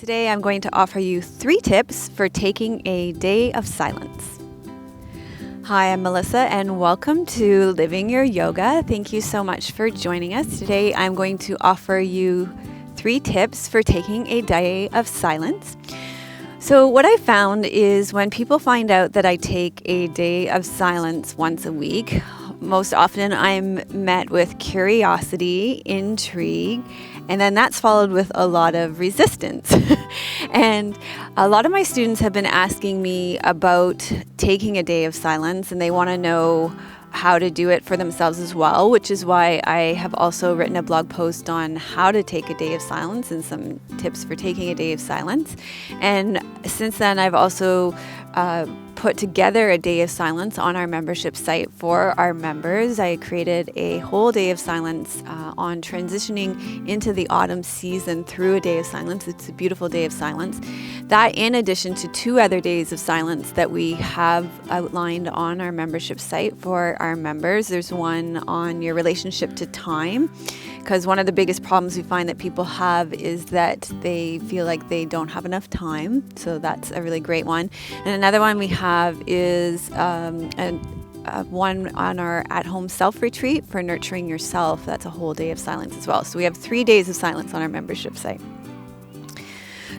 Today I'm going to offer you 3 tips for taking a day of silence. Hi, I'm Melissa and welcome to Living Your Yoga. Thank you so much for joining us. Today I'm going to offer you 3 tips for taking a day of silence. So what I found is when people find out that I take a day of silence once a week, most often I'm met with curiosity, intrigue, and then that's followed with a lot of resistance. And a lot of my students have been asking me about taking a day of silence, and they want to know how to do it for themselves as well, which is why I have also written a blog post on how to take a day of silence and some tips for taking a day of silence. And since then, I've also put together a day of silence on our membership site for our members. I created a whole day of silence on transitioning into the autumn season through a day of silence. It's a beautiful day of silence. That in addition to 2 other days of silence that we have outlined on our membership site for our members. There's one on your relationship to time, because one of the biggest problems we find that people have is that they feel like they don't have enough time. So that's a really great one. And another one we have is one on our at-home self-retreat for nurturing yourself. That's a whole day of silence as well. So we have 3 days of silence on our membership site.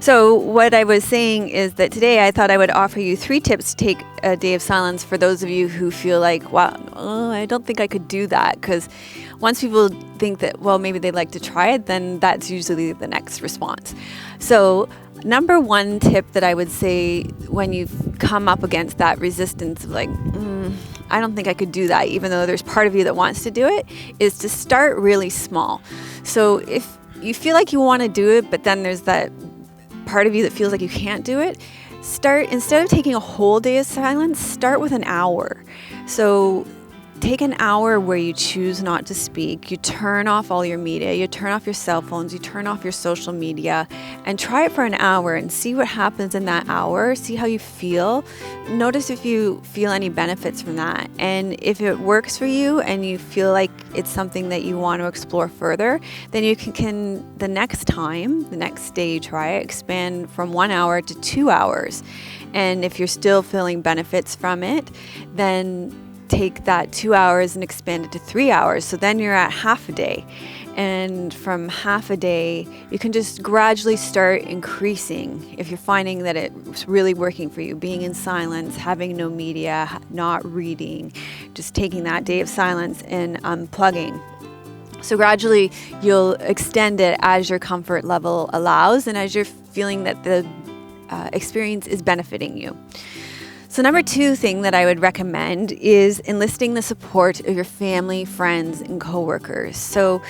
So what I was saying is that today I thought I would offer you 3 tips to take a day of silence for those of you who feel like, wow, I don't think I could do that. Because once people think that, well, maybe they'd like to try it, then that's usually the next response. So number 1 tip that I would say when you've come up against that resistance of like, I don't think I could do that, even though there's part of you that wants to do it, is to start really small. So if you feel like you want to do it, but then there's that part of you that feels like you can't do it, instead of taking a whole day of silence, start with an hour. So take an hour where you choose not to speak, you turn off all your media, you turn off your cell phones, you turn off your social media, and try it for an hour and see what happens in that hour, see how you feel. Notice if you feel any benefits from that. And if it works for you and you feel like it's something that you want to explore further, then you can the next day you try it, expand from 1 hour to 2 hours. And if you're still feeling benefits from it, then take that 2 hours and expand it to 3 hours. So then you're at half a day. And from half a day, you can just gradually start increasing. If you're finding that it's really working for you, being in silence, having no media, not reading, just taking that day of silence and unplugging. So gradually you'll extend it as your comfort level allows and as you're feeling that the experience is benefiting you. So number 2 thing that I would recommend is enlisting the support of your family, friends, and coworkers. So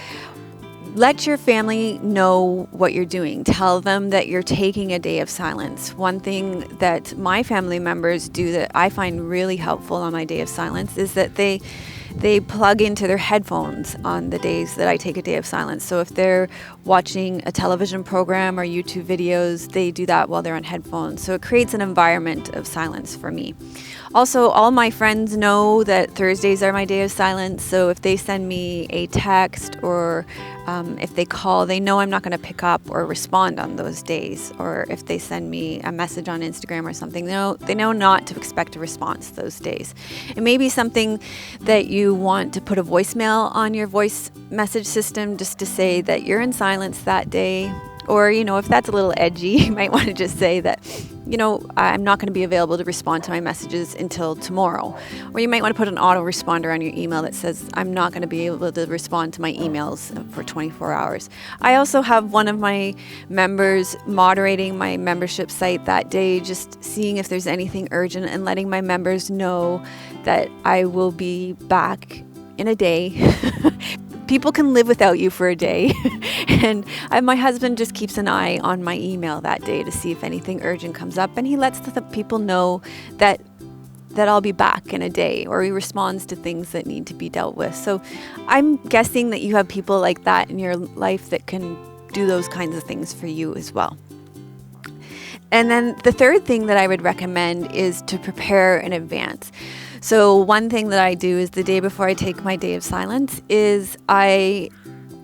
let your family know what you're doing. Tell them that you're taking a day of silence. One thing that my family members do that I find really helpful on my day of silence is that they plug into their headphones on the days that I take a day of silence. So if they're watching a television program or YouTube videos, they do that while they're on headphones. So it creates an environment of silence for me. Also, all my friends know that Thursdays are my day of silence. So if they send me a text or if they call, they know I'm not going to pick up or respond on those days. Or if they send me a message on Instagram or something, they know not to expect a response those days. It may be something that you want to put a voicemail on your voice message system just to say that you're in silence that day. Or, if that's a little edgy, you might want to just say that, I'm not going to be available to respond to my messages until tomorrow. Or you might want to put an autoresponder on your email that says, I'm not going to be able to respond to my emails for 24 hours. I also have one of my members moderating my membership site that day, just seeing if there's anything urgent and letting my members know that I will be back in a day. People can live without you for a day. And my husband just keeps an eye on my email that day to see if anything urgent comes up. And he lets the people know that I'll be back in a day, or he responds to things that need to be dealt with. So I'm guessing that you have people like that in your life that can do those kinds of things for you as well. And then the third thing that I would recommend is to prepare in advance. So one thing that I do is the day before I take my day of silence is I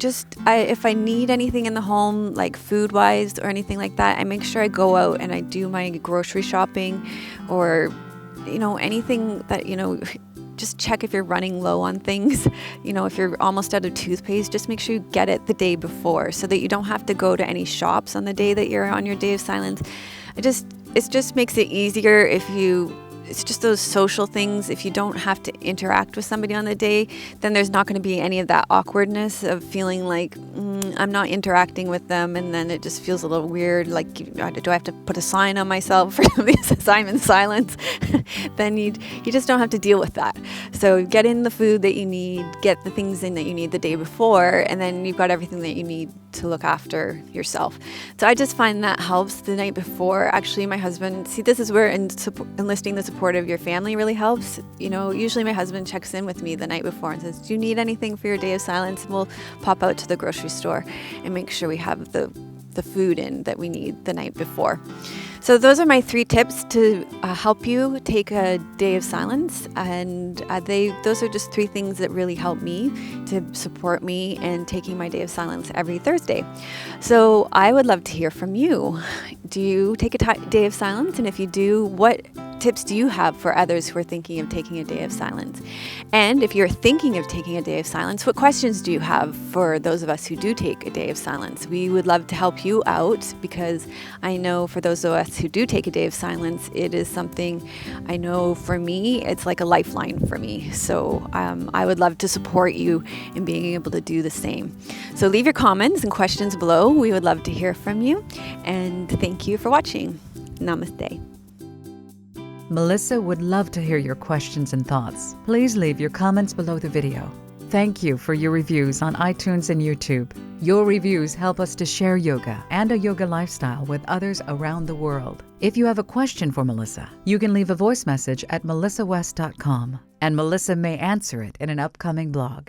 if I need anything in the home, like food wise or anything like that, I make sure I go out and I do my grocery shopping, or, anything that, just check if you're running low on things. If you're almost out of toothpaste, just make sure you get it the day before so that you don't have to go to any shops on the day that you're on your day of silence. It just makes it easier it's just those social things. If you don't have to interact with somebody on the day, then there's not going to be any of that awkwardness of feeling like I'm not interacting with them, and then it just feels a little weird. Like, do I have to put a sign on myself for this I'm in silence? Then you just don't have to deal with that. So get in the food that you need, get the things in that you need the day before, and then you've got everything that you need to look after yourself. So I just find that helps the night before. Actually, my husband, this is where enlisting the support of your family really helps. Usually my husband checks in with me the night before and says, do you need anything for your day of silence? And we'll pop out to the grocery store and make sure we have the food in that we need the night before. So those are my 3 tips to help you take a day of silence, and those are just 3 things that really help me to support me in taking my day of silence every Thursday. So I would love to hear from you. Do you take a day of silence? And if you do, what tips do you have for others who are thinking of taking a day of silence? And if you're thinking of taking a day of silence, what questions do you have for those of us who do take a day of silence? We would love to help you out, because I know for those of us who do take a day of silence, it is something, I know for me, it's like a lifeline for me. So I would love to support you in being able to do the same. So leave your comments and questions below. We would love to hear from you. And thank you for watching. Namaste. Melissa would love to hear your questions and thoughts. Please leave your comments below the video. Thank you for your reviews on iTunes and YouTube. Your reviews help us to share yoga and a yoga lifestyle with others around the world. If you have a question for Melissa, you can leave a voice message at melissawest.com, and Melissa may answer it in an upcoming blog.